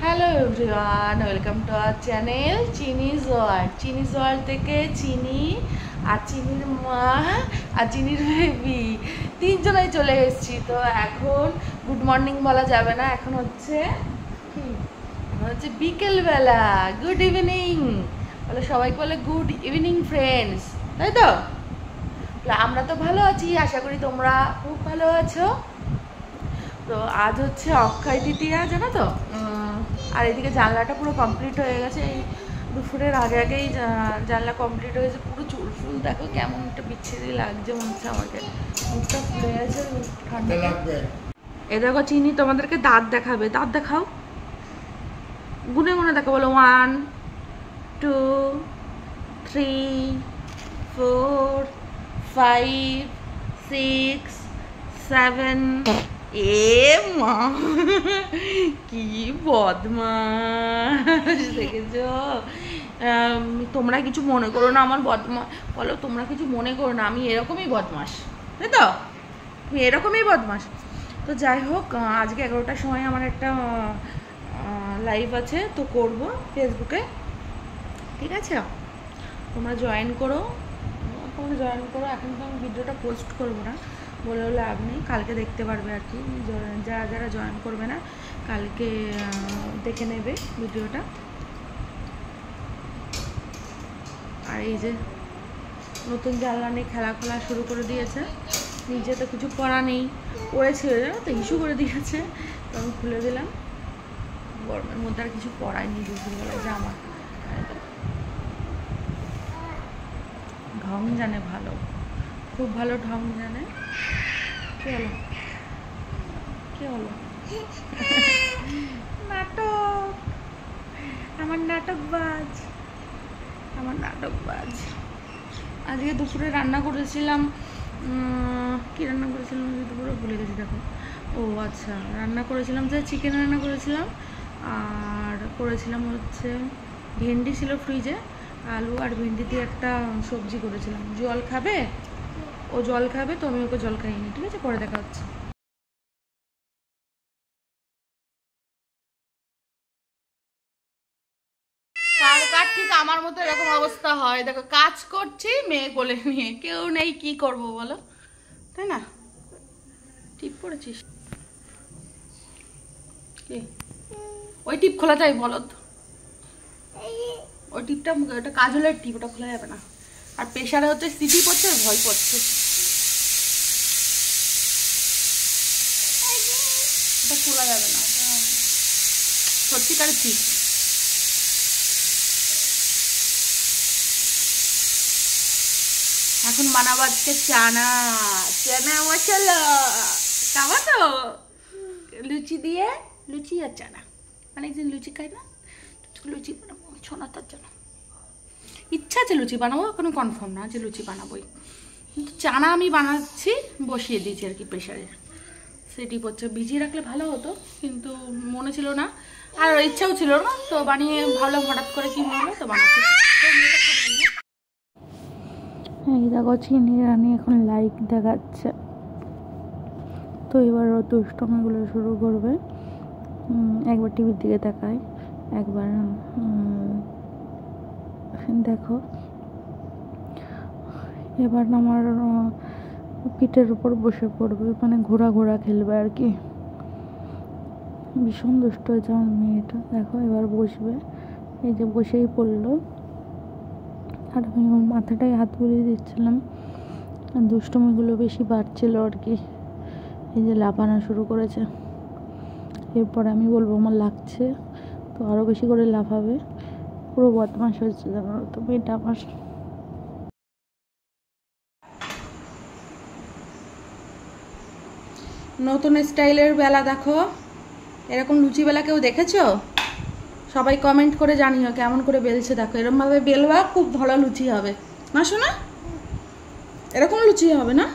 Hello everyone, welcome to our channel Chinese world. Chinese world থেকে চিনি আর চিনির মা আর চিনির বেবি তিনজনেই চলে এসেছি। তো এখন গুড মর্নিং বলা যাবে না, এখন হচ্ছে বিকেলবেলা। গুড ইভিনিং বলে, সবাইকে বলে গুড ইভিনিং ফ্রেন্ডস, তাই তো? আমরা তো ভালো আছি, আশা করি তোমরা খুব ভালো আছো। তো আজ হচ্ছে অক্ষয় তৃতীয়া, জানো তো? আর এদিকে জানলাটা পুরো কমপ্লিট হয়ে গেছে, এই দুপুরের আগে আগেই জানলা কমপ্লিট হয়েছে। পুরো চুল ফুল দেখো কেমন একটা বিচ্ছিরি লাগছে, মনে হচ্ছে আমাকে মুখটা ফুলে গেছে ঠান্ডা লাগবে। এ দেখো চিনি তোমাদেরকে দাঁত দেখাবে, দাঁত দেখাও, গুনে গুনে দেখো, বলো 1 2 3 4 5 6 7। এ মা কি বদমাস দেখেছো? তোমরা কিছু মনে করো না আমার বদমাস, বলো তোমরা কিছু মনে করো না, আমি এরকমই বদমাস, তাই তো? আমি এরকমই বদমাস। তো যাই হোক, আজকে 11টার সময় আমার একটা লাইভ আছে, তো করব ফেসবুকে, ঠিক আছে? তোমরা জয়েন করো, এখন তো আমি ভিডিওটা পোস্ট করবো না, বলে লাভ নেই, কালকে দেখতে পারবে আর কি। যারা যারা জয়েন করবে না কালকে দেখে নেবে ভিডিওটা। আর এই যে নতুন জানলা নিয়ে খেলা শুরু করে দিয়েছে, নিজে তো কিছু করা নেই, পড়েছিল জানো তো, ইস্যু করে দিয়েছে, তো আমি খুলে দিলাম। গরমের মধ্যে আর কিছু পড়ায়নি, দুপুরবেলায় জামা ঢং জানে ভালো, খুব ভালো ঢং জানে। কি হলো কি হলো? নাটক, আমার নাটকবাজ, আমার নাটকবাজ। আজকে দুপুরে রান্না করেছিলাম, কি রান্না করেছিলাম দুপুরে ভুলে গেছি দেখো। ও আচ্ছা, রান্না করেছিলাম যে চিকেন রান্না করেছিলাম, আর করেছিলাম হচ্ছে ভেন্ডি ছিল ফ্রিজে, আলু আর ভেন্ডি দিয়ে একটা সবজি করেছিলাম। জল খাবে, ও জল খাবে, তো আমি ওকে জল খাইনি, ঠিক আছে? পরে দেখা হচ্ছে। কার কার ঠিক আমার মতো এরকম অবস্থা হয়, দেখো কাজ করছি মেয়ে কোলে নিয়ে, কেউ নেই, কি করব বলো, তাই না? টিপ পড়েছিস? কি ওই টিপ খোলা যায় বলো তো? ওই টিপটা, ওটা কাজলের টিপ, ওটা খোলা যাবে না। আর প্রেশারে হচ্ছে সিটি পড়ছে, ভয় পড়ছে, এটা খোলা যাবে না, সত্যিকারের টিপ। এখন বানাবো আজকে চানা মশলা, খাবো তো লুচি দিয়ে, লুচি আর চানা। অনেকদিন লুচি খাই না, লুচি বানাবো ছোনাতার জন্য। ইচ্ছা আছে লুচি বানাবো, কোনো কনফার্ম না যে লুচি বানাবোই, কিন্তু চানা আমি বানাচ্ছি, বসিয়ে দিয়েছি আর কি প্রেশারে। সেটি হচ্ছে ভিজিয়ে রাখলে ভালো হতো, কিন্তু মনে ছিল না আর ইচ্ছাও ছিল না, তো বানিয়ে ভাবলাম হঠাৎ করে কি মনে হলো, তো বানাচ্ছি। এই দেখো চিনি রানী এখন লাইক দেখাচ্ছে, তো এবার ও দুষ্টমিগুলো শুরু করবে। একবার টিভির দিকে তাকায়, একবার দেখো, এবার আমার পিঠের উপর বসে পড়বে, মানে ঘোরা ঘোরা খেলবে আর কি। ভীষণ দুষ্ট হয়েছে আমার মেয়েটা, দেখো এবার বসবে, এই যে বসেই পড়লো। আর আমি ওর মাথাটায় হাত বুলিয়ে দিচ্ছিলাম, আর দুষ্টমিগুলো বেশি বাড়ছিল আর কি। এই যে লাফানো শুরু করেছে, এরপর আমি বলবো আমার লাগছে, তো আরও বেশি করে লাফাবে। পুরো বদমাশ হচ্ছে জানো তো মেয়েটা আমার। নতুন স্টাইলের বেলা দেখো, এরকম লুচি বেলা কেউ দেখেছো? সবাই কমেন্ট করে জানিও কেমন করে বেলছে, দেখো এরকমভাবে বেলবা, খুব ভালো লুচি হবে না শোনা? এরকম লুচি হবে না?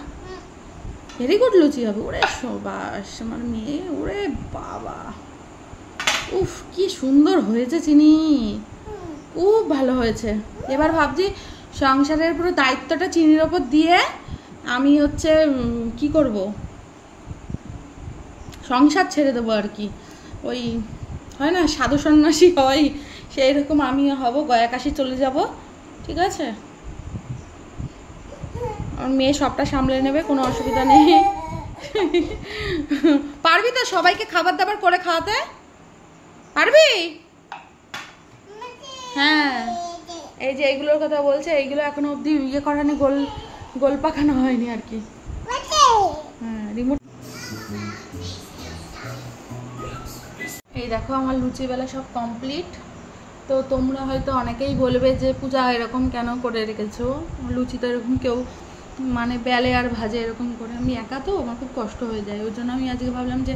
ভেরি গুড লুচি হবে। ওরে সবাস আমার মেয়ে, ওরে বাবা, উফ কি সুন্দর হয়েছে চিনি, খুব ভালো হয়েছে। এবার ভাবছি সংসারের পুরো দায়িত্বটা চিনির ওপর দিয়ে আমি হচ্ছে কি করব, সংসার ছেড়ে দেবো আর কি। ওই হয় না সাধু সন্ন্যাসী হয়, সেই রকম আমিও হব, গয়া কাশি চলে যাব, ঠিক আছে? আমার মেয়ে সবটা সামলে নেবে, কোনো অসুবিধা নেই। পারবি তো সবাইকে খাবার দাবার করে খাওয়াতে? পারবি? হ্যাঁ, এই যে এইগুলোর কথা বলছে, এইগুলো এখনো অবধি ইয়ে করানি, গোল পাখানো হয়নি আর কি। হ্যাঁ, রিমোট। এই দেখো আমার লুচিবেলা সব কমপ্লিট। তো তোমরা হয়তো অনেকেই বলবে যে পূজা এরকম কেন করে রেখেছো, লুচি তো এরকম কেউ মানে বেলে আর ভাজে এরকম করে, আমি একা তো আমার খুব কষ্ট হয়ে যায়, ওই জন্য আমি আজকে ভাবলাম যে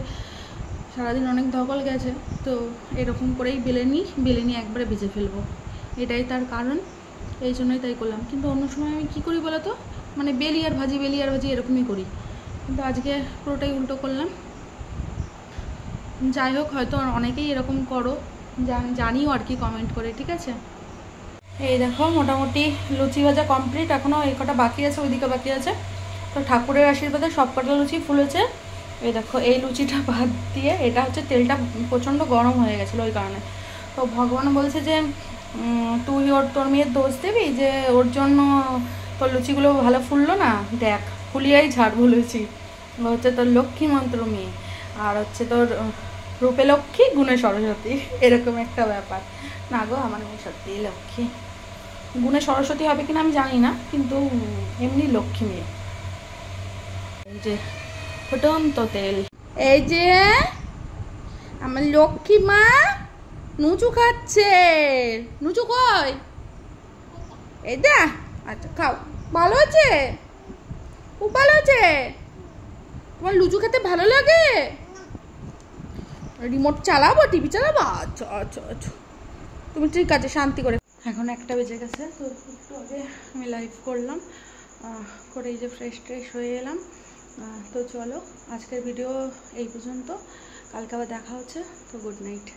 সারাদিন অনেক ধকল গেছে, তো এরকম করেই বেলে নিয়ে একবারে ভেজে ফেলবো, এটাই তার কারণ, এই জন্যই তাই করলাম। কিন্তু অন্য সময় আমি কী করি বলো তো, মানে বেলি আর ভাজি এরকমই করি, কিন্তু আজকে পুরোটাই উল্টো করলাম। যাই হোক, হয়তো অনেকেই এরকম করো, জানিও আর কি কমেন্ট করে, ঠিক আছে? এই দেখো মোটামুটি লুচি ভাজা কমপ্লিট, এখনও এই কটা বাকি আছে, ওইদিকে বাকি আছে। তো ঠাকুরের আশীর্বাদে সব কটা লুচি ফুলেছে। এই দেখো এই লুচিটা বাদ দিয়ে, এটা হচ্ছে তেলটা প্রচণ্ড গরম হয়ে গেছিলো ওই কারণে। তো ভগবান বলছে যে তুই তোর মেয়ের দোষ দিবি যে ওর জন্য তোর লুচিগুলো ভালো ফুললো না, দেখ ফুলিয়াই ছাড়বো লুচি, হচ্ছে তোর লক্ষ্মী মন্ত্র মেয়ে, আর হচ্ছে তোর রূপে লক্ষ্মী গুণে সরস্বতী, এরকম একটা ব্যাপার। না গো, আমার মেয়ে সত্যিই লক্ষ্মী, গুণে সরস্বতী হবে কিনা আমি জানি না, কিন্তু এমনি লক্ষ্মী মেয়ে। এই যে ফুটন্ত তেল, এই যে আমার লক্ষ্মী মা নুচু খাচ্ছে। নুচু কই? এই দা, আচ্ছা খাও, ভালো আছে, খুব ভালো আছে। তোমার লুচু খেতে ভালো লাগে? রিমোট চালাবো, টিভি চালাবো? আচ্ছা আচ্ছা আচ্ছা, তুমি ঠিক আছে, শান্তি করে। এখন 1টা বেজে গেছে, তো একটু আগে আমি লাইভ করলাম, করে এই যে ফ্রেশ হয়ে এলাম। তো চলো আজকের ভিডিও এই পর্যন্ত, কালকে আবার দেখা হচ্ছে, তো গুড নাইট।